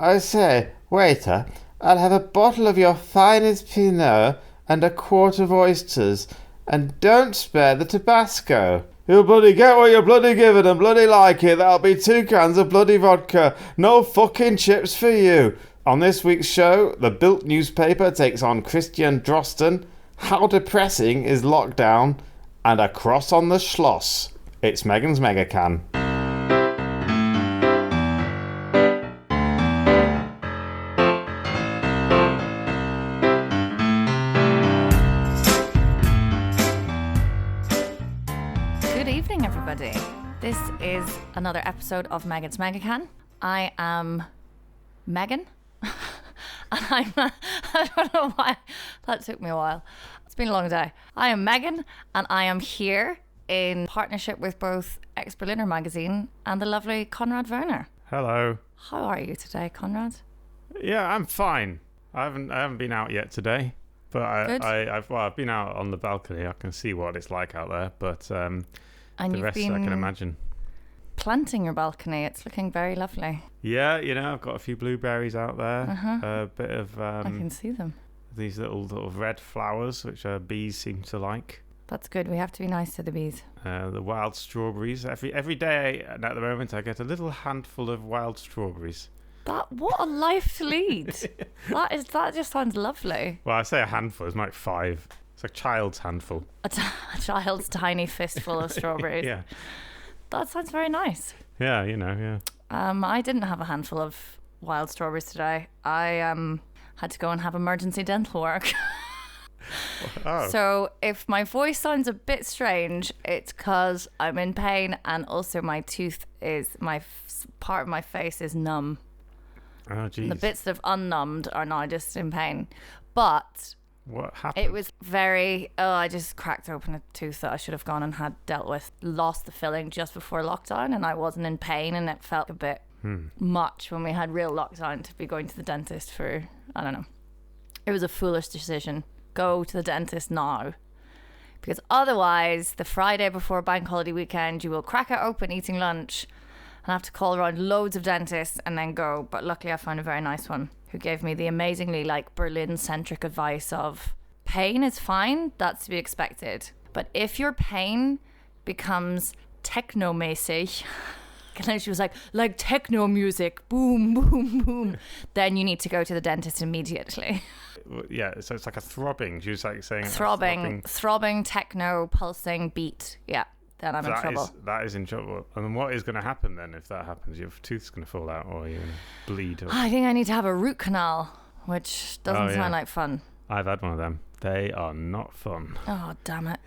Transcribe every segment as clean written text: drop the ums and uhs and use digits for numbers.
I say, waiter, I'll have a bottle of your finest Pinot and a quart of oysters, and don't spare the Tabasco. You'll bloody get what you're bloody given and bloody like it. That'll be 2 cans of bloody vodka. No fucking chips for you. On this week's show, the Bild newspaper takes on Christian Drosten, how depressing is lockdown, and a cross on the Schloss. It's Megan's Megacan. Good evening, everybody. This is another episode of Megan's Megacan. I am Megan. And I don't know why that took me a while. It's been a long day. I am Megan, and I am here in partnership with both Ex-Berliner magazine and the lovely Konrad Werner. Hello. How are you today, Konrad? Yeah, I'm fine. I haven't been out yet today, but I've been out on the balcony. I can see what it's like out there, but And the rest I can imagine. Planting your balcony. It's looking very lovely. Yeah, I've got a few blueberries out there. A bit of I can see them. these little red flowers, which bees seem to like. That's good. We have to be nice to the bees. The wild strawberries. Every day at the moment, I get a little handful of wild strawberries. What a life to lead. That just sounds lovely. Well, I say a handful. It's like 5. It's a child's handful. A child's tiny fistful of strawberries. Yeah. That sounds very nice. Yeah, yeah. I didn't have a handful of wild strawberries today. I had to go and have emergency dental work. Oh. So if my voice sounds a bit strange, it's because I'm in pain, and also my tooth is part of my face is numb. Oh, geez. The bits that have unnumbed are now just in pain. But What happened? it was I just cracked open a tooth that I should have gone and had dealt with. Lost the filling just before lockdown, and I wasn't in pain, and it felt a bit much when we had real lockdown to be going to the dentist for, I don't know. It was a foolish decision. Go to the dentist now. Because otherwise, the Friday before bank holiday weekend, you will crack it open eating lunch and have to call around loads of dentists and then go. But luckily I found a very nice one who gave me the amazingly Berlin-centric advice of pain is fine, that's to be expected. But if your pain becomes techno-mäßig, and then she was like techno music, boom, boom, boom, then you need to go to the dentist immediately. Yeah, so it's like a throbbing. She was saying throbbing techno pulsing beat. Yeah, then I'm in trouble. That is in trouble. And then what is going to happen then if that happens? Your tooth's going to fall out, or you're going to bleed. I think I need to have a root canal, which doesn't sound like fun. I've had one of them. They are not fun. Oh, damn it.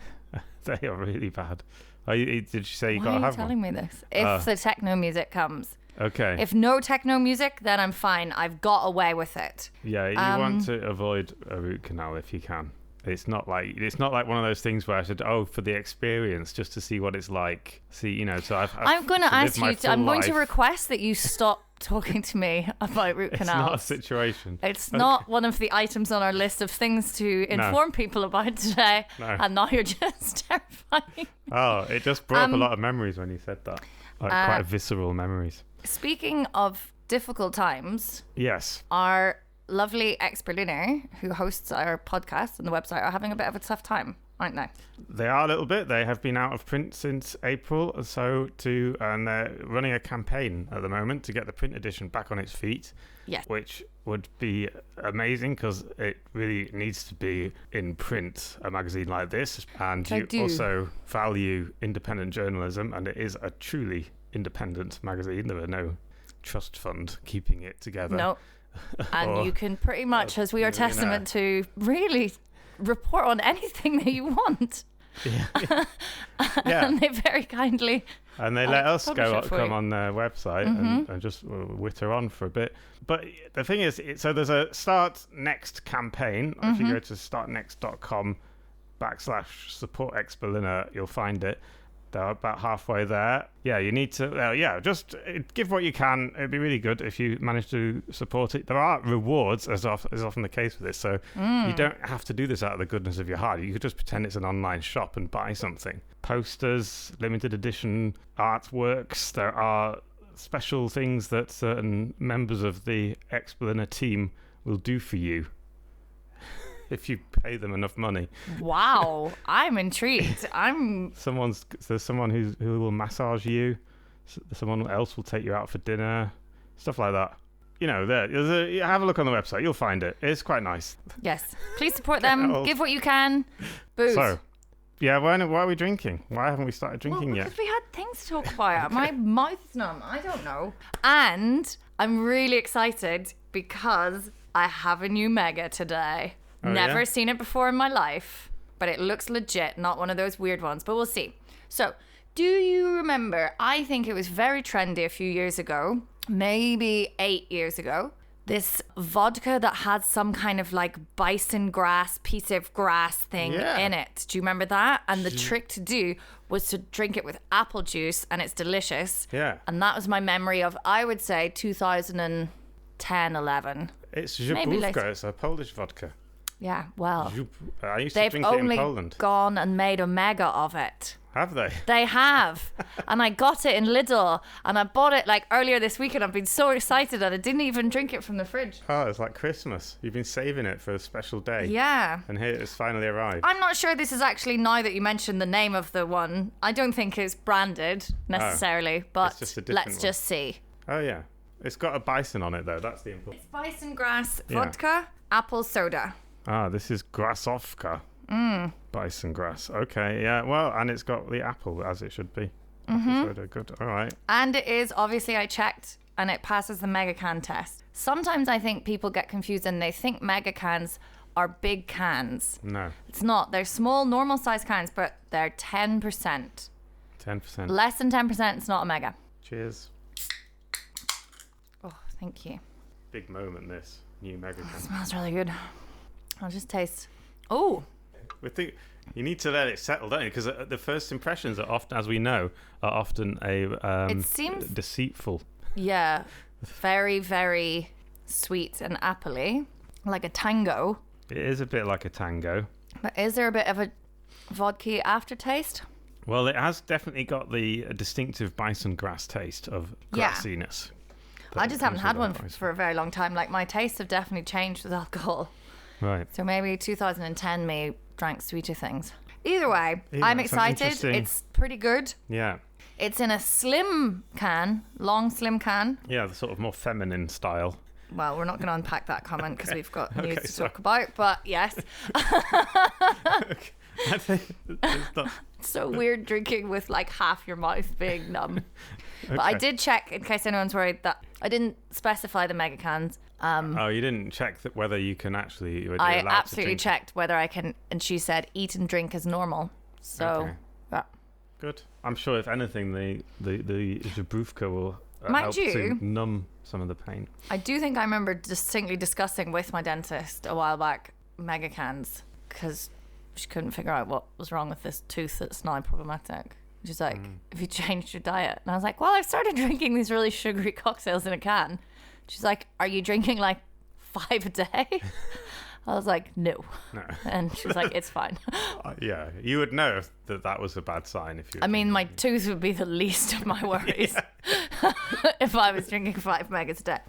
They are really bad. Did you say you got to have one? Why are you telling me this? If the techno music comes. Okay. If no techno music, then I'm fine. I've got away with it. Yeah, you want to avoid a root canal if you can. It's not like one of those things where I said, for the experience, just to see what it's like. See, so I'm going to ask you. I'm going to life. Request that you stop talking to me about root canals. It's not a situation. It's not one of the items on our list of things to inform people about today. No. And now you're just terrifying. Oh, it just brought up a lot of memories when you said that. Quite visceral memories. Speaking of difficult times, yes, our lovely Ex-Berliner who hosts our podcast and the website are having a bit of a tough time, aren't they? They are a little bit. They have been out of print since April or so, and they're running a campaign at the moment to get the print edition back on its feet. Yes. Which would be amazing because it really needs to be in print, a magazine like this. And you also value independent journalism, and it is a truly independent magazine. There are no trust fund keeping it together. No. And you can pretty much, as we are testament to, really report on anything that you want. Yeah. And they very kindly and they let us come on their website and just witter on for a bit. But the thing is, so there's a Start Next campaign. If you go to startnext.com/support Ex-Berliner, you'll find it. They're about halfway there. Yeah, you need to, just give what you can. It'd be really good if you manage to support it. There are rewards, as often the case with this, so you don't have to do this out of the goodness of your heart. You could just pretend it's an online shop and buy something. Posters, limited edition artworks. There are special things that certain members of the Explainer team will do for you if you pay them enough money. Wow, I'm intrigued. There's someone who will massage you. Someone else will take you out for dinner. Stuff like that. Have a look on the website. You'll find it. It's quite nice. Yes. Please support them. Give what you can. Booze. So, yeah, why are we drinking? Why haven't we started drinking yet? Because we had things to talk about. My mouth's numb. I don't know. And I'm really excited because I have a new Mega today. Oh, Never yeah? seen it before in my life, but it looks legit, not one of those weird ones, but we'll see. So, do you remember, I think it was very trendy a few years ago, maybe 8 years ago, this vodka that had some kind of like Bisongrass, piece of grass thing in it. Do you remember that? And the trick to do was to drink it with apple juice, and it's delicious. Yeah. And that was my memory of, I would say, 2010, 11. It's Maybe Żubówka. later. It's a Polish vodka. Yeah, well, I used to they've drink it in only Poland. gone and made a Mega of it. Have they? They have. And I got it in Lidl, and I bought it like earlier this week, and I've been so excited that I didn't even drink it from the fridge. Oh, it's like Christmas. You've been saving it for a special day. Yeah. And here it's finally arrived. I'm not sure this is actually, now that you mentioned the name of the one, I don't think it's branded necessarily, but it's just a different let's one. just see. Oh, yeah. It's got a bison on it, though. That's the important. It's Bisongrass vodka, apple soda. Ah, this is Grassovka. Bisongrass. Okay, yeah. Well, and it's got the apple, as it should be. Apple soda. Good. All right. And it is, obviously, I checked, and it passes the Megacan test. Sometimes I think people get confused and they think Megacans are big cans. No. It's not. They're small, normal size cans, but they're 10%. 10%. Less than 10%, it's not a Mega. Cheers. Oh, thank you. Big moment, this. New Megacan. Smells really good. I'll just taste. Oh, You need to let it settle, don't you? Because the first impressions are often, as we know, are often it seems deceitful. Yeah, very, very sweet and appley, like a tango. It is a bit like a tango. But is there a bit of a vodka aftertaste? Well, it has definitely got the distinctive Bisongrass taste of grassiness. I just haven't had one for a very long time. Like, my tastes have definitely changed with alcohol. Right. So maybe 2010 me drank sweeter things. Either way, Yeah, I'm that's excited. interesting. It's pretty good. Yeah. It's in a slim can, long slim can. Yeah, the sort of more feminine style. Well, we're not going to unpack that comment because we've got news to sorry. talk about, but yes. I think it's not... It's so weird drinking with like half your mouth being numb. But I did check, in case anyone's worried, that I didn't specify the Megacans. Oh, you didn't check whether you can actually... whether I you're allowed absolutely to drink. checked whether I can, and she said eat and drink as normal. So, Okay. yeah. Good. I'm sure if anything, the Żubówka will Mind help you- to numb some of the pain. I do think I remember distinctly discussing with my dentist a while back Megacans, because she couldn't figure out what was wrong with this tooth that's now problematic. She's like, have you changed your diet? And I was like, well, I've started drinking these really sugary cocktails in a can. She's like, are you drinking like 5 a day? I was like, no. And she was like, it's fine. Yeah, you would know that was a bad sign if you... I mean, my tooth would be the least of my worries if I was drinking 5 megas a day.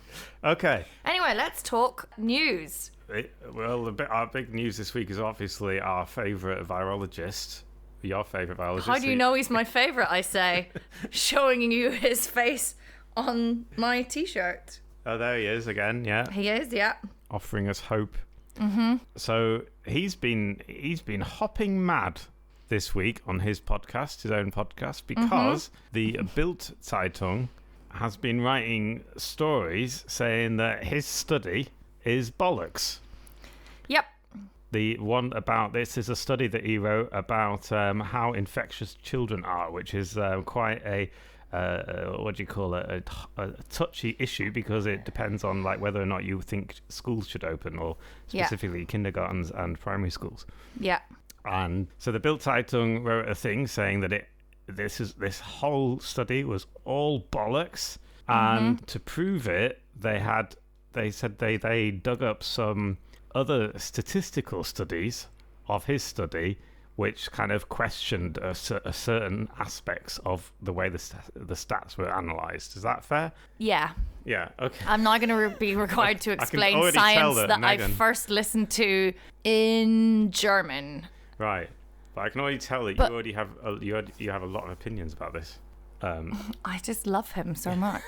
Okay. Anyway, let's talk news. Our big news this week is obviously our favourite virologist. Your favourite virologist. How do you know he's my favourite, I say, showing you his face on my T-shirt. Oh, there he is again, yeah. He is, yeah. Offering us hope. Mm-hmm. So he's been hopping mad this week on his podcast, his own podcast, because the Bild Zeitung has been writing stories saying that his study is bollocks. Yep. The one about this is a study that he wrote about how infectious children are, which is quite a what do you call it? A touchy issue, because it depends on like whether or not you think schools should open, or specifically kindergartens and primary schools. Yeah. And so the Bild Zeitung wrote a thing saying that this whole study was all bollocks, and to prove it, they said they dug up some other statistical studies of his study, which kind of questioned a certain aspects of the way the stats were analysed. Is that fair? Yeah. Yeah, okay. I'm not going to be required to I can explain already science tell that I Megan- first listened to in German. Right. But I can already tell that But- you already have you have a lot of opinions about this. I just love him so much.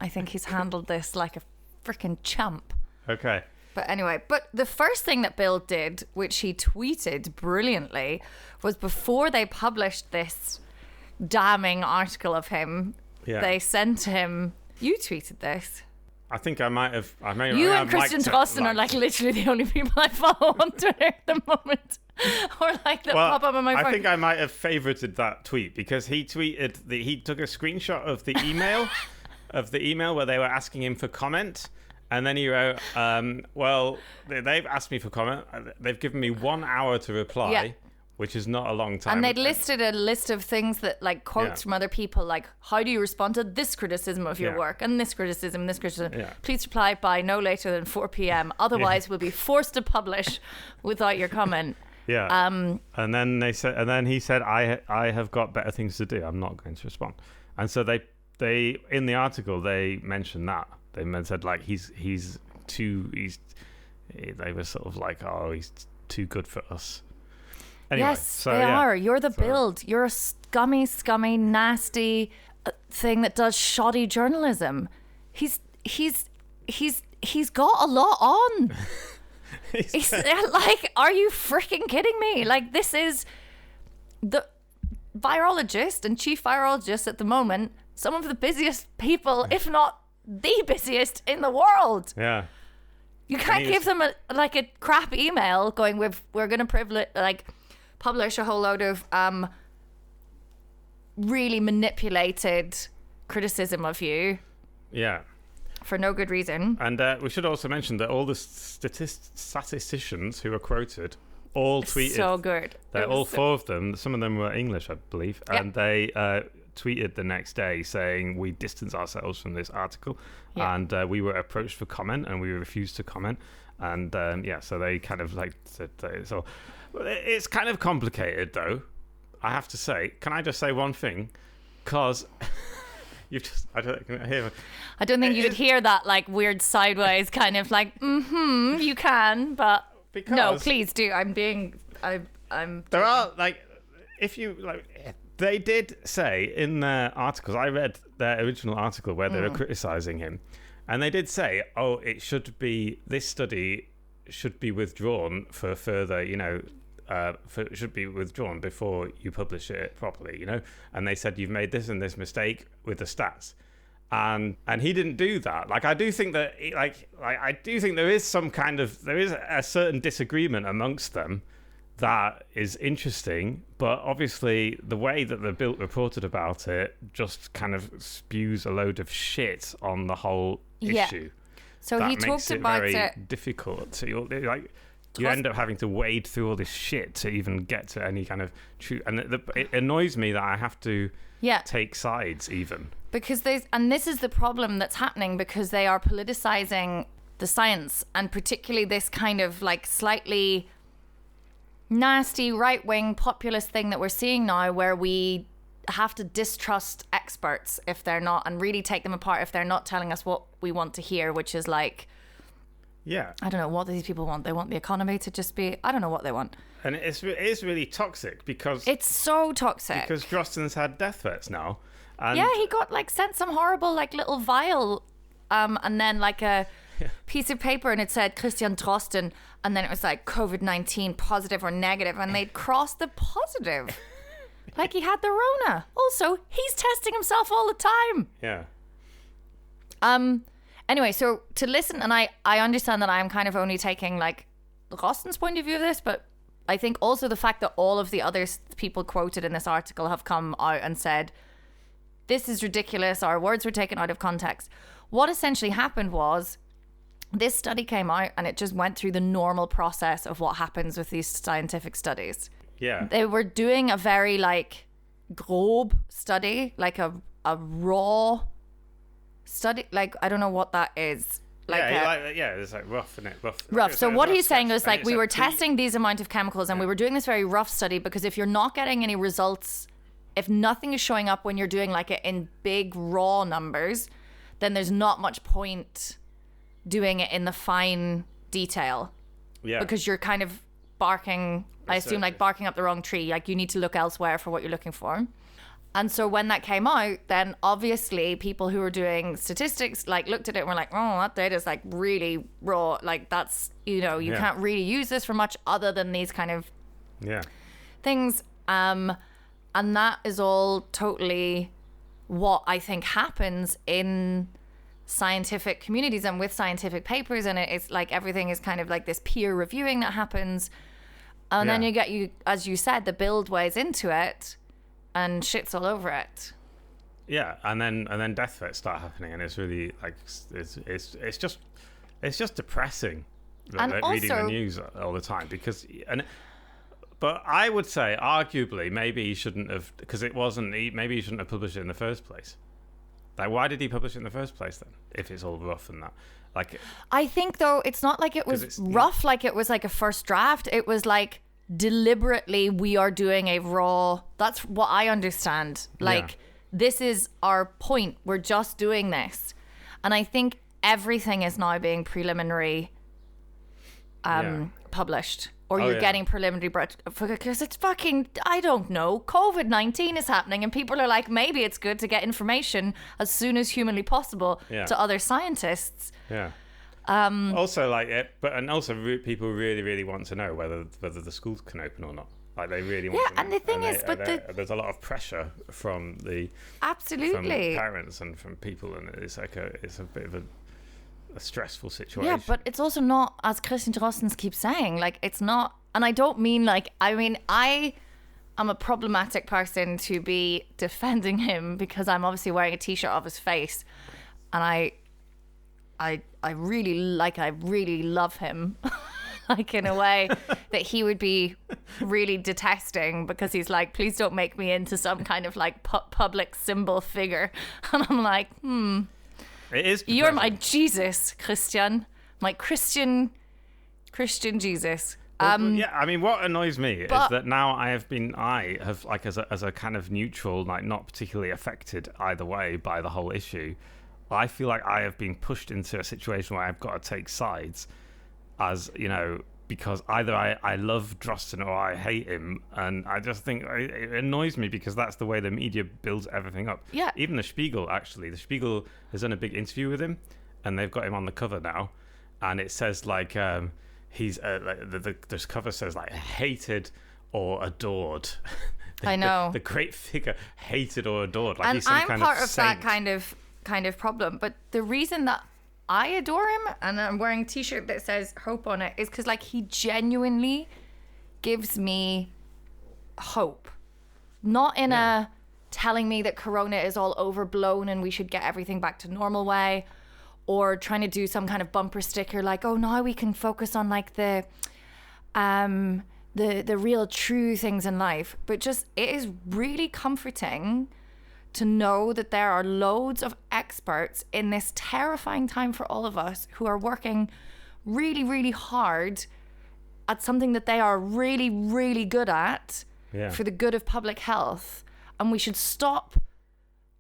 I think he's handled this like a freaking champ. Okay. But anyway, the first thing that Bild did, which he tweeted brilliantly, was before they published this damning article of him, Yeah. they sent him... You tweeted this. I think I may You have and Christian liked it, Drosten are like literally the only people I follow on Twitter at the moment. Or like that pop up on my phone. I think I might have favorited that tweet because he tweeted he took a screenshot of the email where they were asking him for comment, and then he wrote, well, they've asked me for comment. They've given me 1 hour to reply. Yeah. Which is not a long time. And they'd listed a list of things that, like, quotes from other people, like, how do you respond to this criticism of your work and this criticism, this criticism? Yeah. Please reply by no later than 4 p.m. Otherwise, we'll be forced to publish without your comment. Yeah. And then he said, I have got better things to do. I'm not going to respond. And so they in the article they mentioned that. They said like they were sort of like, oh, he's too good for us. Anyway, Yes, they are. You're the Bild. You're a scummy, nasty thing that does shoddy journalism. He's got a lot on. He's like, are you freaking kidding me? Like, this is the virologist and chief virologist at the moment, some of the busiest people, if not the busiest in the world. Yeah. You can't give them a crap email going, we're going to publish a whole load of really manipulated criticism of you. Yeah. For no good reason. And we should also mention that all the statisticians who were quoted all tweeted. So good. All four of them, some of them were English, I believe, and they tweeted the next day saying we distance ourselves from this article, and we were approached for comment and we refused to comment. And so they kind of like said so. It's kind of complicated, though, I have to say. Can I just say one thing? Because I don't think you could hear that like weird sideways kind of like, you can, but because no, please do. I'm there are like, if you like, they did say in their articles, I read their original article where they were criticizing him, and they did say, oh, this study should be withdrawn for further, it should be withdrawn before you publish it properly, and they said you've made this and this mistake with the stats, and he didn't do that. Like, I do think that I do think there is a certain disagreement amongst them that is interesting, but obviously the way that the Bild reported about it just kind of spews a load of shit on the whole issue. So that he makes talked it about very it. difficult to you end up having to wade through all this shit to even get to any kind of truth, and it annoys me that I have to take sides even because this is the problem that's happening, because they are politicizing the science, and particularly this kind of like slightly nasty right-wing populist thing that we're seeing now, where we have to distrust experts if they're not, and really take them apart if they're not telling us what we want to hear, which is like, I don't know what these people want. They want the economy to just be, I don't know what they want. And it is really toxic because it's so toxic. Because Drosten's had death threats now. And he got like sent some horrible like little vial, and then like a piece of paper, and it said Christian Drosten, and then it was like COVID-19 positive or negative, and they'd crossed the positive. Like he had the Rona. Also, he's testing himself all the time. Yeah. Anyway, so to listen, and I understand that I'm kind of only taking like Drosten's point of view of this, but I think also the fact that all of the other people quoted in this article have come out and said, this is ridiculous, our words were taken out of context. What essentially happened was, this study came out and it just went through the normal process of what happens with these scientific studies. Yeah. They were doing a very like grobe study, like a raw study. Like, I don't know what that is. It's like rough, isn't it? Rough. So what he's saying is like we were testing testing these amount of chemicals and we were doing this very rough study because if you're not getting any results, if nothing is showing up when you're doing like it in big raw numbers, then there's not much point doing it in the fine detail. Yeah. Because you're kind of barking up the wrong tree. Like you need to look elsewhere for what you're looking for. And so when that came out, then obviously people who were doing statistics like looked at it and were like, oh, that data is like really raw. Like that's, you can't really use this for much other than these kind of things. And that is all totally what I think happens in scientific communities and with scientific papers. And it's like everything is kind of like this peer reviewing that happens. And then as you said, the Bild weighs into it. And shit's all over it. Yeah, and then death threats start happening, and it's really like it's just depressing. Reading the news all the time but I would say arguably maybe he shouldn't have maybe he shouldn't have published it in the first place. Like why did he publish it in the first place then? If it's all rough and that, like I think though it's not like it was rough, like it was like a first draft. It was like. Deliberately we are doing a raw, that's what I understand, like this is our point, we're just doing this. And I think everything is now being preliminary published, or you're getting preliminary because it's fucking, I don't know, COVID-19 is happening and people are like, maybe it's good to get information as soon as humanly possible to other scientists. Also people really, really want to know whether the schools can open or not. Like they really want to know. And the thing is, there's a lot of pressure from the parents and from people, and it's like it's a bit of a stressful situation. Yeah, but it's also not, as Christian Drossens keeps saying, like it's not, and I don't mean like, I mean I am a problematic person to be defending him because I'm obviously wearing a t-shirt of his face, and I really love him like in a way that he would be really detesting because he's like, please don't make me into some kind of like public symbol figure. And I'm like, it is depressing. You're my Jesus, Christian, my Christian Jesus. I mean, what annoys me is that now I have like as a kind of neutral, like not particularly affected either way by the whole issue, I feel like I have been pushed into a situation where I've got to take sides, as because either I love Drosten or I hate him, and I just think it annoys me because that's the way the media builds everything up. Yeah. Even the Spiegel has done a big interview with him, and they've got him on the cover now, and it says like he's this cover says like hated or adored. I know the great figure, hated or adored. Like and he's some I'm kind part of of that kind of problem. But the reason that I adore him and I'm wearing a t-shirt that says hope on it is because like he genuinely gives me hope, not in a telling me that corona is all overblown and we should get everything back to normal way, or trying to do some kind of bumper sticker like, oh, now we can focus on like the real true things in life. But just it is really comforting to know that there are loads of experts in this terrifying time for all of us who are working really, really hard at something that they are really, really good at for the good of public health. And we should stop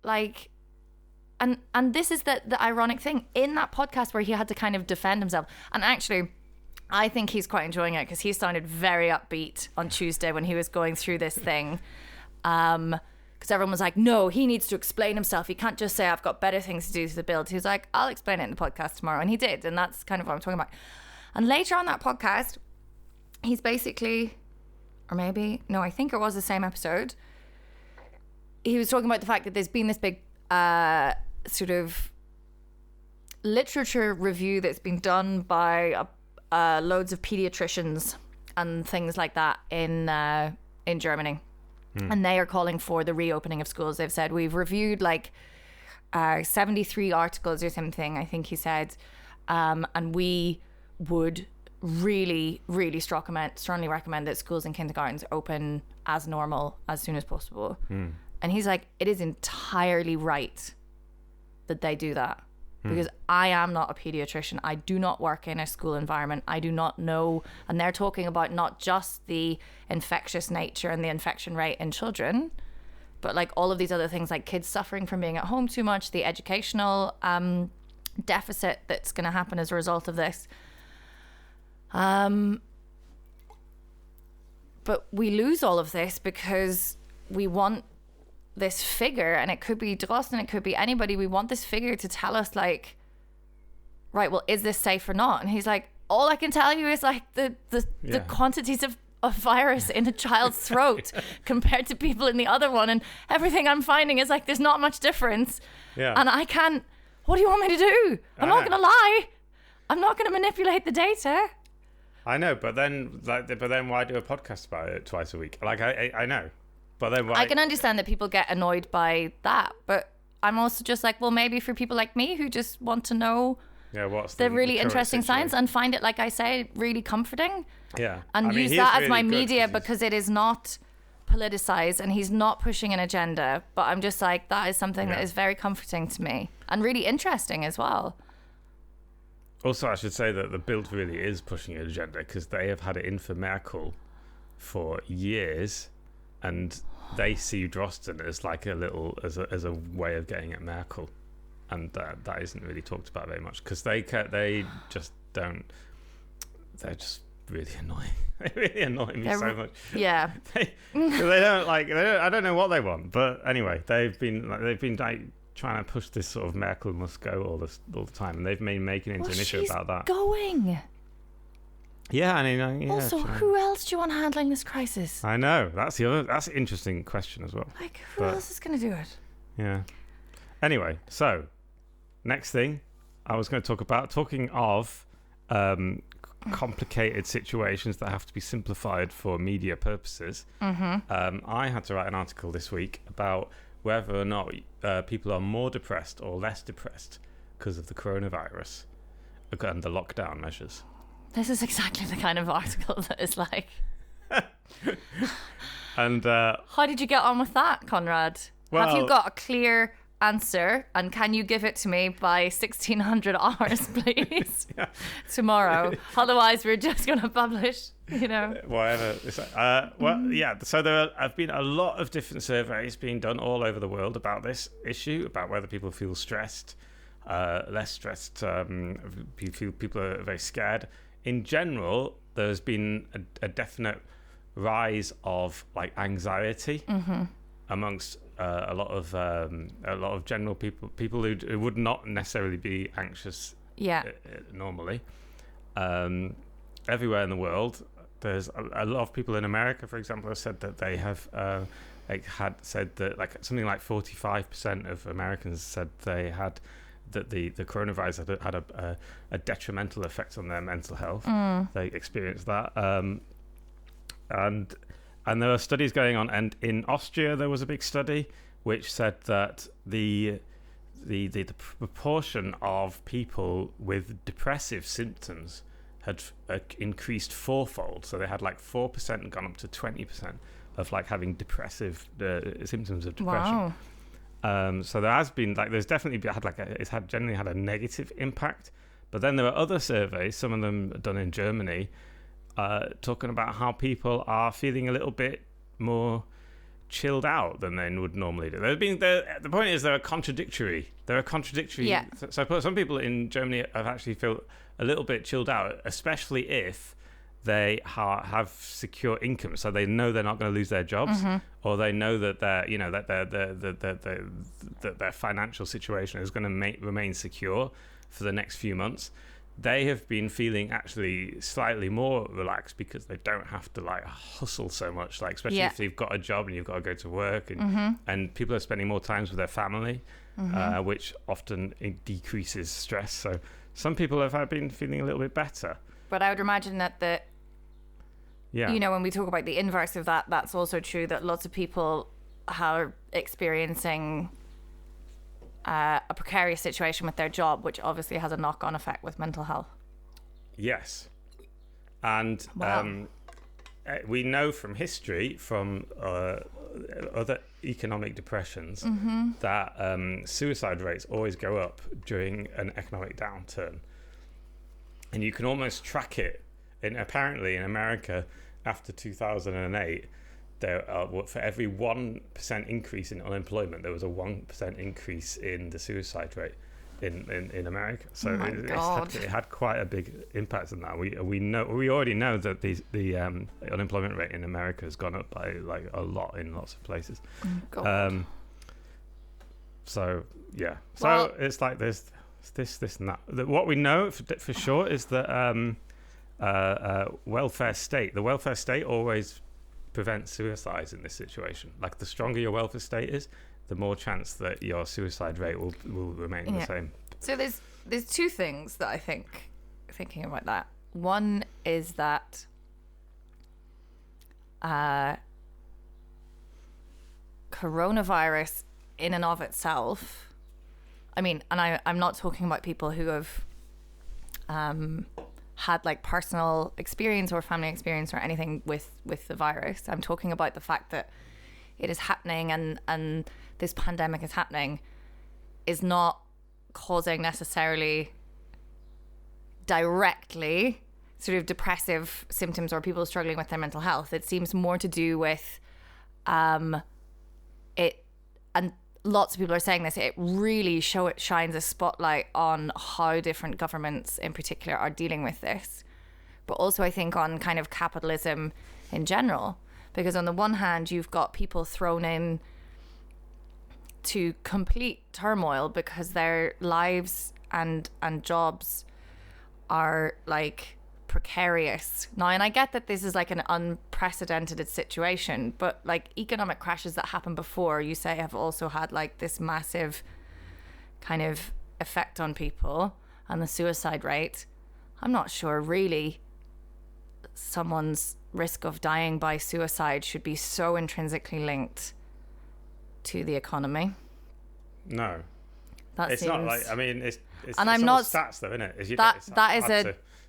like, and this is the ironic thing in that podcast where he had to kind of defend himself. And actually, I think he's quite enjoying it because he sounded very upbeat on Tuesday when he was going through this thing. Because everyone was like, no, he needs to explain himself. He can't just say, I've got better things to do to the Bild. He was like, I'll explain it in the podcast tomorrow. And he did. And that's kind of what I'm talking about. And later on that podcast, he's basically, or maybe, no, I think it was the same episode. He was talking about the fact that there's been this big sort of literature review that's been done by loads of pediatricians and things like that in Germany. And they are calling for the reopening of schools. They've said, we've reviewed like 73 articles or something, I think he said. And we would really, really strongly recommend that schools and kindergartens open as normal as soon as possible. And he's like, it is entirely right that they do that. because I am not a pediatrician. I do not work in a school environment. I do not know. And they're talking about not just the infectious nature and the infection rate in children, but like all of these other things, like kids suffering from being at home too much, the educational deficit that's going to happen as a result of this. But we lose all of this because we want this figure, and it could be Drost and it could be anybody. We want this figure to tell us, like, right, well, is this safe or not? And he's like, all I can tell you is like the quantities of virus in a child's throat compared to people in the other one, and everything I'm finding is like there's not much difference. And I can't. What do you want me to do? I'm not gonna lie. I'm not gonna manipulate the data. I know, but then why do a podcast about it twice a week? Like I know. But then I can understand that people get annoyed by that, but I'm also just like, well, maybe for people like me who just want to know what's the really interesting science and find it, like I say, really comforting. And use he's that as really my good media because it is not politicized and he's not pushing an agenda. But I'm just like, that is something that is very comforting to me and really interesting as well. Also, I should say that the Bild really is pushing an agenda because they have had it in for Merkel for years. And they see Drosten as like a way of getting at Merkel, and that isn't really talked about very much because they just don't. They're just really annoying. They really annoy me so much. Yeah. they don't like. I don't know what they want, but anyway, they've been trying to push this sort of Merkel must go all the time, and they've been making into an issue about that. Going. Yeah, I mean, also, who else do you want handling this crisis? I know that's an interesting question as well. Like, who else is going to do it? Yeah. Anyway, so next thing I was going to talk about, talking of complicated situations that have to be simplified for media purposes. I had to write an article this week about whether or not people are more depressed or less depressed because of the coronavirus and the lockdown measures. This is exactly the kind of article that is like... And how did you get on with that, Conrad? Well, have you got a clear answer, and can you give it to me by 1600 hours, please? Tomorrow. Otherwise, we're just going to publish, whatever. So there have been a lot of different surveys being done all over the world about this issue, about whether people feel stressed, less stressed, people are very scared. In general, there's been a definite rise of like anxiety amongst a lot of general people who would not necessarily be anxious normally. Everywhere in the world, there's a lot of people in America, for example, have said that they have said that like something like 45% of Americans said they had. That the coronavirus had a detrimental effect on their mental health. They experienced that, and there are studies going on. And in Austria, there was a big study which said that the proportion of people with depressive symptoms had increased fourfold. So they had like 4% gone up to 20% of like having depressive symptoms of depression. Wow. So there has been there's definitely generally had a negative impact, but then there are other surveys, some of them done in Germany, talking about how people are feeling a little bit more chilled out than they would normally do. The point is they're contradictory. Yeah. So some people in Germany have actually felt a little bit chilled out, especially if they have secure income, so they know they're not going to lose their jobs, or they know that their financial situation is going to remain secure for the next few months. They have been feeling actually slightly more relaxed because they don't have to like hustle so much, like especially if you've got a job and you've got to go to work, and people are spending more time with their family, which often decreases stress. So some people have been feeling a little bit better. But I would imagine that when we talk about the inverse of that, that's also true, that lots of people are experiencing a precarious situation with their job, which obviously has a knock-on effect with mental health. Yes. And wow. we know from history, from other economic depressions, that suicide rates always go up during an economic downturn. And you can almost track it. And apparently in America, after 2008, for every 1% increase in unemployment, there was a 1% increase in the suicide rate in America. So it had quite a big impact on that. We already know that the unemployment rate in America has gone up by like a lot in lots of places. So yeah, so it's like there's this and that. What we know for sure is that the welfare state always prevents suicides in this situation. Like the stronger your welfare state is, the more chance that your suicide rate will remain the same. So there's two things that I think, thinking about that. One is that coronavirus in and of itself, I mean, and I'm not talking about people who have had like personal experience or family experience or anything with the virus. I'm talking about the fact that it is happening and this pandemic is happening is not causing necessarily directly sort of depressive symptoms or people struggling with their mental health. It seems more to do with it, and lots of people are saying this, it really shines a spotlight on how different governments in particular are dealing with this, but also I think on kind of capitalism in general, because on the one hand you've got people thrown in to complete turmoil because their lives and jobs are like precarious now. And I get that this is like an unprecedented situation, but like economic crashes that happened before, you say, have also had like this massive kind of effect on people. And the suicide rate, I'm not sure really someone's risk of dying by suicide should be so intrinsically linked to the economy. No, that it's seems... not like, I mean, it's and I'm all not stats though, isn't it?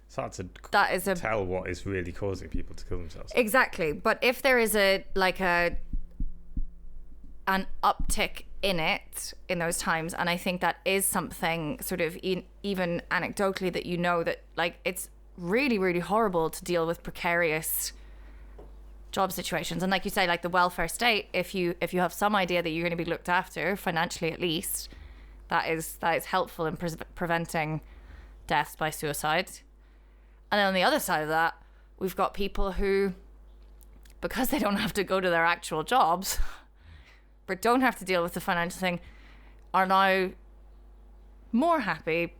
it's hard to tell what is really causing people to kill themselves. Exactly, but if there is an uptick in it in those times, and I think that is something sort of even anecdotally that you know that like it's really, really horrible to deal with precarious job situations. And like you say, like the welfare state, if you have some idea that you're going to be looked after financially at least, that is helpful in preventing deaths by suicide. And then on the other side of that, we've got people who, because they don't have to go to their actual jobs but don't have to deal with the financial thing, are now more happy,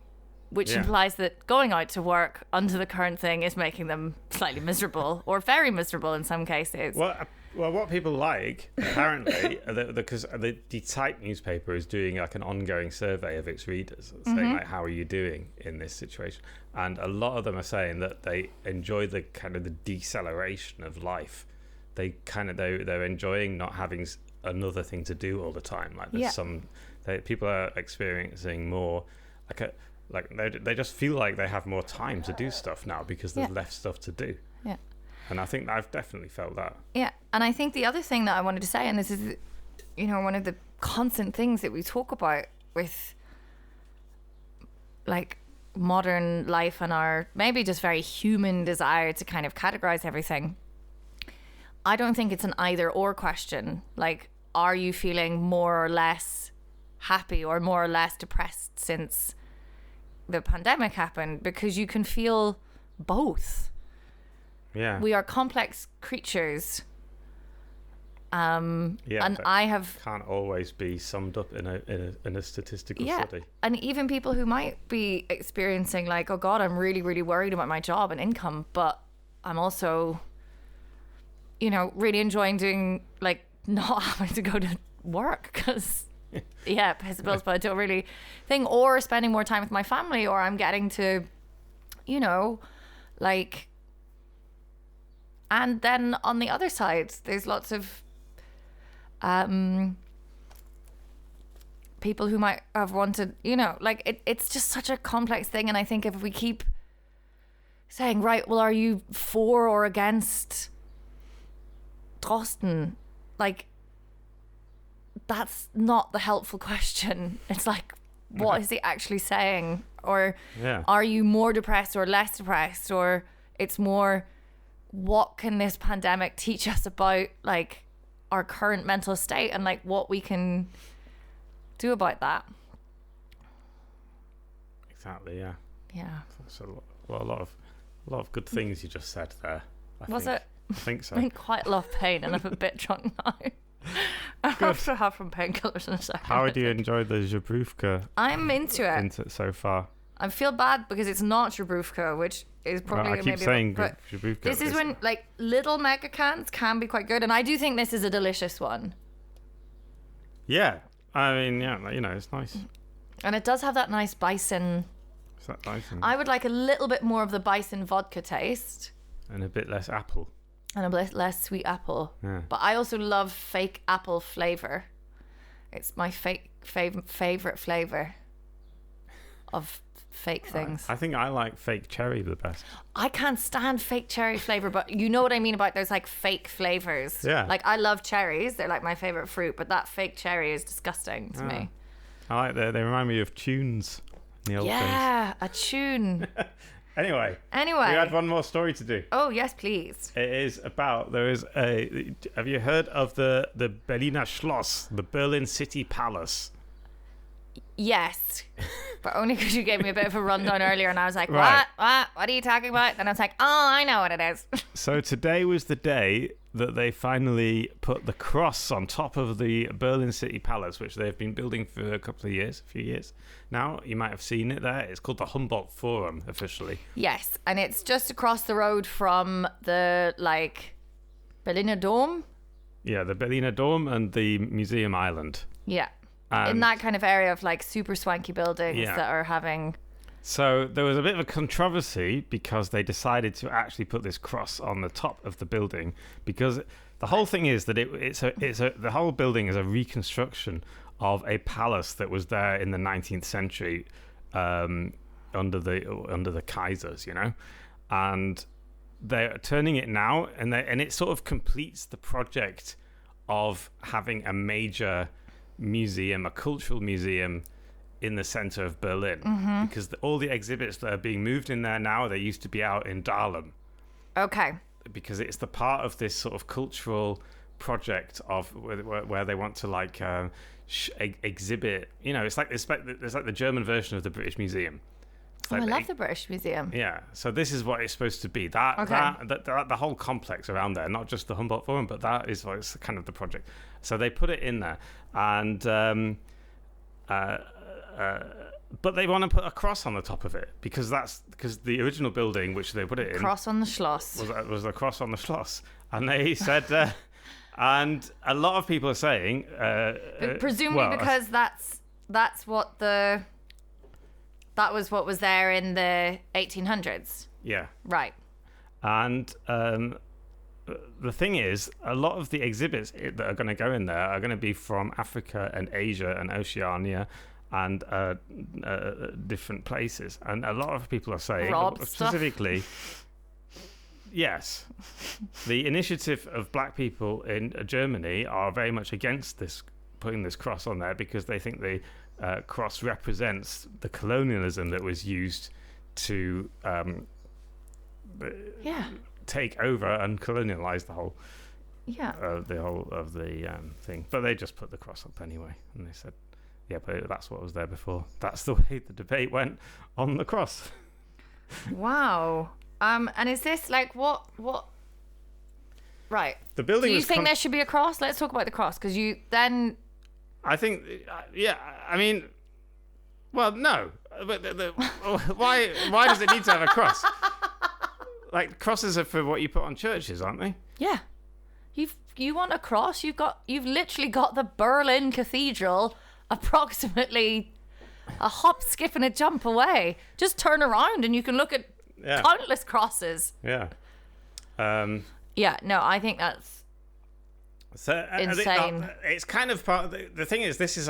which implies that going out to work under the current thing is making them slightly miserable or very miserable in some cases. Well, what people like, apparently, because the Type newspaper is doing like an ongoing survey of its readers, saying like, how are you doing in this situation? And a lot of them are saying that they enjoy the kind of the deceleration of life. They're enjoying not having another thing to do all the time. Like there's people are experiencing more they just feel like they have more time to do stuff now because there's less stuff to do. Yeah. And I think I've definitely felt that. Yeah. And I think the other thing that I wanted to say, and this is, one of the constant things that we talk about with like modern life and our maybe just very human desire to kind of categorize everything. I don't think it's an either or question. Like, are you feeling more or less happy or more or less depressed since the pandemic happened? Because you can feel both. Yeah. We are complex creatures. And can't always be summed up in a statistical study. And even people who might be experiencing like, oh God, I'm really, really worried about my job and income, but I'm also, really enjoying doing like not having to go to work because pay the bills, but I don't really think, or spending more time with my family, or I'm getting to, and then on the other side, there's lots of people who might have wanted, it's just such a complex thing. And I think if we keep saying, right, well, are you for or against Drosten? Like, that's not the helpful question. It's like, what is he actually saying? Or are you more depressed or less depressed? Or it's more, what can this pandemic teach us about like our current mental state and like what we can do about that? Exactly. Yeah. Yeah. That's a lot of good things you just said there. I think so. I'm in quite a lot of pain and I'm a bit drunk now. I have to have some painkillers in a second. How do you enjoy the Jabrówka? I'm into it So far. I feel bad because it's not Jabrówka, which is probably I keep saying Jabrówka. This is when like little Megacans can be quite good, and I do think this is a delicious one. Yeah, I mean, yeah, you know, it's nice. And it does have that nice bison. Is that bison? I would like a little bit more of the bison vodka taste. And a bit less apple. And a bit less sweet apple. Yeah. But I also love fake apple flavor. It's my favorite flavor of fake things. I think I like fake cherry the best. I can't stand fake cherry flavor, but you know what I mean about those like fake flavors. Yeah. Like I love cherries. They're like my favorite fruit, but that fake cherry is disgusting to me. I like they remind me of tunes in the old days. Yeah, a tune. Anyway. We had one more story to do. Oh, yes, please. It is about, have you heard of the Berliner Schloss, the Berlin City Palace? Yes, but only because you gave me a bit of a rundown earlier and I was like, Right. What are you talking about? Then I was like, oh, I know what it is. So today was the day that they finally put the cross on top of the Berlin City Palace, which they've been building for a few years now. You might have seen it there. It's called the Humboldt Forum officially. Yes, and it's just across the road from the Berliner Dom. Yeah, the Berliner Dom and the Museum Island. Yeah. In that kind of area of super swanky buildings that are having... So there was a bit of a controversy because they decided to actually put this cross on the top of the building, because the whole thing is that the whole building is a reconstruction of a palace that was there in the 19th century under the Kaisers, you know, and they're turning it now, and it sort of completes the project of having a major museum, a cultural museum in the center of Berlin, because all the exhibits that are being moved in there now, they used to be out in Dahlem. Okay. Because it's the part of this sort of cultural project of where they want to exhibit. You know, it's like the German version of the British Museum. I love the British Museum. Yeah, so this is what it's supposed to be. The whole complex around there, not just the Humboldt Forum, but that is what's kind of the project. So they put it in there, and but they want to put a cross on the top of it because the original building which they put it in, cross on the Schloss, was a cross on the Schloss, and they said, and a lot of people are saying, presumably because that's what that was what was there in the 1800s. Yeah. Right. And the thing is, a lot of the exhibits that are going to go in there are going to be from Africa and Asia and Oceania and different places. And a lot of people are saying, specifically, yes, the initiative of black people in Germany are very much against putting this cross on there because they think the cross represents the colonialism that was used to take over and colonialize the whole thing. But they just put the cross up anyway, and they said, yeah, but that's what was there before. That's the way the debate went on the cross. Wow. And is this what right, the building, do you think there should be a cross? Let's talk about the cross, because I think, I mean, well, no. But why does it need to have a cross? Like, crosses are for what you put on churches, aren't they? Yeah. You want a cross? You've literally got the Berlin Cathedral approximately a hop, skip, and a jump away. Just turn around and you can look at countless crosses. Yeah. No, I think that's insane. It's kind of part of the thing is, this is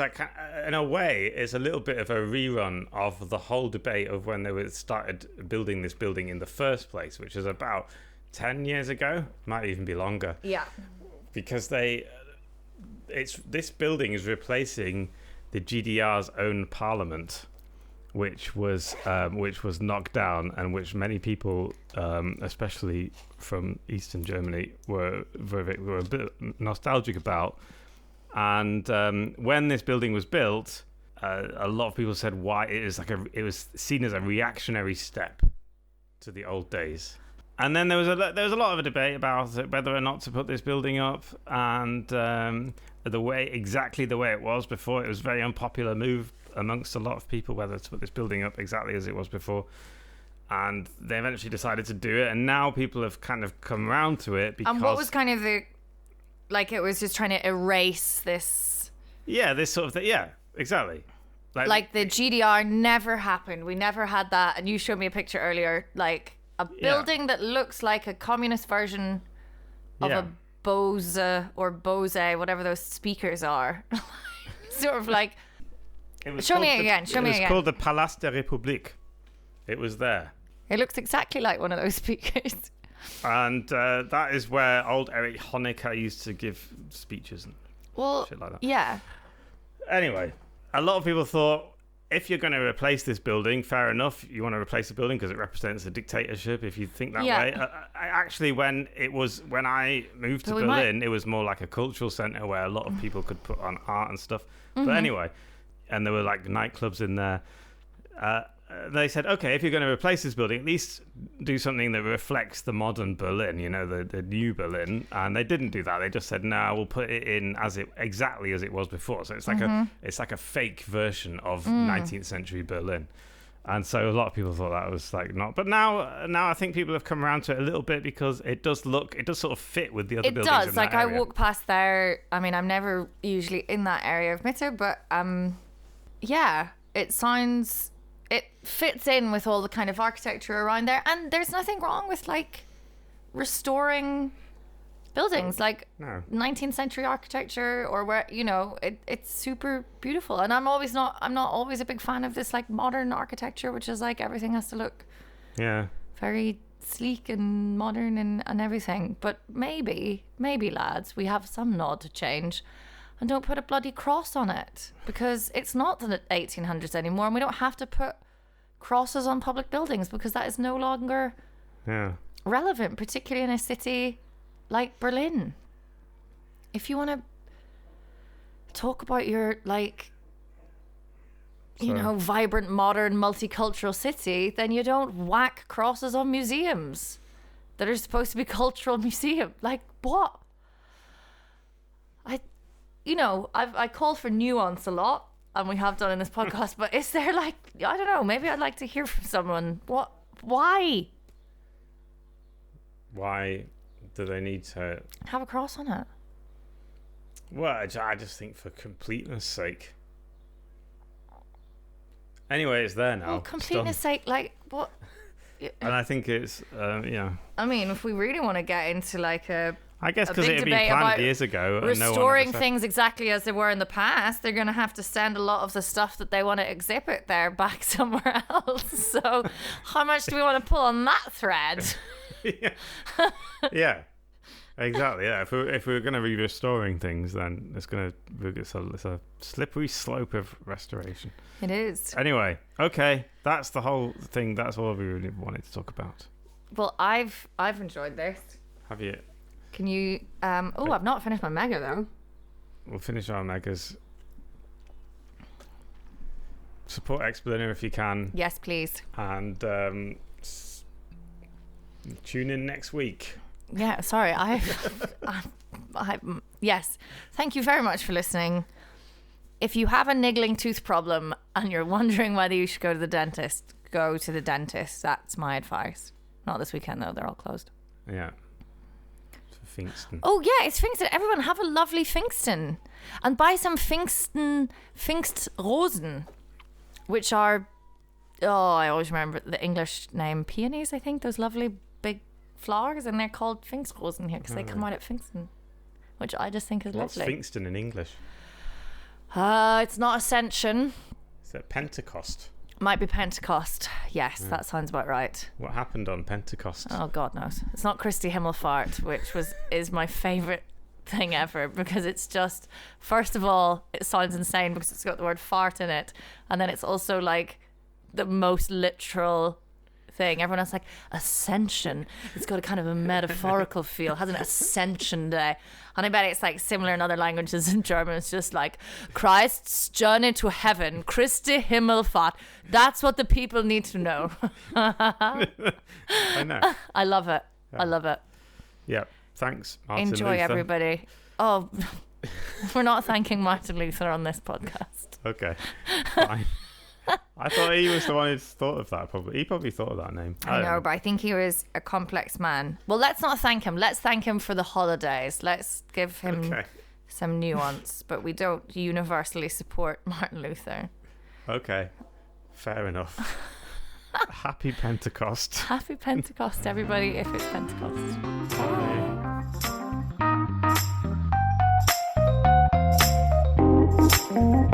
in a way, it's a little bit of a rerun of the whole debate of when they started building this building in the first place, which is about 10 years ago, might even be longer. Yeah. because this building is replacing the GDR's own parliament, which was knocked down, and which many people, especially from Eastern Germany, were a bit nostalgic about. And when this building was built, a lot of people said why it was seen as a reactionary step to the old days. And then there was a lot of a debate about whether or not to put this building up, and exactly the way it was before. It was a very unpopular move amongst a lot of people whether to put this building up exactly as it was before, and they eventually decided to do it. And now people have kind of come around to it because. And what was kind of it was just trying to erase this. Yeah, this sort of thing. Yeah, exactly. Like the GDR never happened. We never had that. And you showed me a picture earlier, like a building that looks like a communist version of a Bose or Bose, whatever those speakers are. Sort of like. Show me again. It was called the Palast der Republik. It was there. It looks exactly like one of those speakers. And that is where old Erich Honecker used to give speeches and shit like that. Yeah. Anyway, a lot of people thought, if you're going to replace this building, fair enough. You want to replace the building because it represents a dictatorship. If you think that way, actually, when I moved to Berlin, it was more like a cultural center where a lot of people could put on art and stuff. Mm-hmm. But anyway, and there were like nightclubs in there. They said, okay, if you're going to replace this building, at least do something that reflects the modern Berlin, the new Berlin. And they didn't do that. They just said, no, we'll put it in exactly as it was before. So it's like a fake version of 19th century Berlin. And so a lot of people thought that was like not. But now I think people have come around to it a little bit because it does sort of fit with the other buildings. It does. Like I walk past there. I mean, I'm never usually in that area of Mitte, but yeah, it fits in with all the kind of architecture around there, and there's nothing wrong with like restoring buildings like 19th century architecture or where it's super beautiful. And I'm not always a big fan of this like modern architecture, which is like everything has to look very sleek and modern and everything. But maybe lads, we have some nod to change. And don't put a bloody cross on it, because it's not the 1800s anymore, and we don't have to put crosses on public buildings because that is no longer relevant, particularly in a city like Berlin. If you want to talk about your vibrant, modern, multicultural city, then you don't whack crosses on museums that are supposed to be cultural museums. Like what? I call for nuance a lot, and we have done in this podcast, but is there I don't know, maybe I'd like to hear from someone. Why do they need to have a cross on it? Well, I just think for completeness sake. Anyway, it's there now. Well, completeness sake, like what? And I think it's I mean, if we really want to get into I guess because it had been planned years ago. Restoring things exactly as they were in the past, they're going to have to send a lot of the stuff that they want to exhibit there back somewhere else. So how much do we want to pull on that thread? Yeah, exactly. Yeah, if we're going to be restoring things, then it's a slippery slope of restoration. It is. Anyway, okay, that's the whole thing. That's all we really wanted to talk about. Well, I've enjoyed this. Have you? Can you? I've not finished my mega though. We'll finish our megas. Support Explainer if you can. Yes, please. And tune in next week. Yeah, sorry. Yes. Thank you very much for listening. If you have a niggling tooth problem and you're wondering whether you should go to the dentist, go to the dentist. That's my advice. Not this weekend though; they're all closed. Yeah. Pfingsten. Oh yeah, it's Pfingsten. Everyone have a lovely Pfingsten, and buy some Pfingstrosen, which are I always remember the English name peonies. I think those lovely big flowers, and they're called Pfingstrosen here because they come out at Pfingsten, which I just think is What's lovely. What's Pfingsten in English? It's not Ascension. Is it Pentecost? Might be Pentecost. Yes, that sounds about right. What happened on Pentecost? Oh, God knows. It's not Christi Himmelfahrt, which is my favourite thing ever, because it's just, first of all, it sounds insane because it's got the word fart in it, and then it's also like the most literal thing. Everyone else like ascension. It's got a kind of a metaphorical feel. Has an ascension day. And I bet it's like similar in other languages. In German, it's just like Christ's journey to heaven, Christi Himmelfahrt. That's what the people need to know. I know. I love it. Yeah. I love it. Yeah. Thanks, Martin Enjoy, Luther. everybody. Oh, we're not thanking Martin Luther on this podcast. Okay. Fine. I thought he was the one who thought of that. He probably thought of that name. I know, but I think he was a complex man. Well, let's not thank him. Let's thank him for the holidays. Let's give him some nuance. But we don't universally support Martin Luther. Okay. Fair enough. Happy Pentecost. Happy Pentecost, everybody, if it's Pentecost. Bye.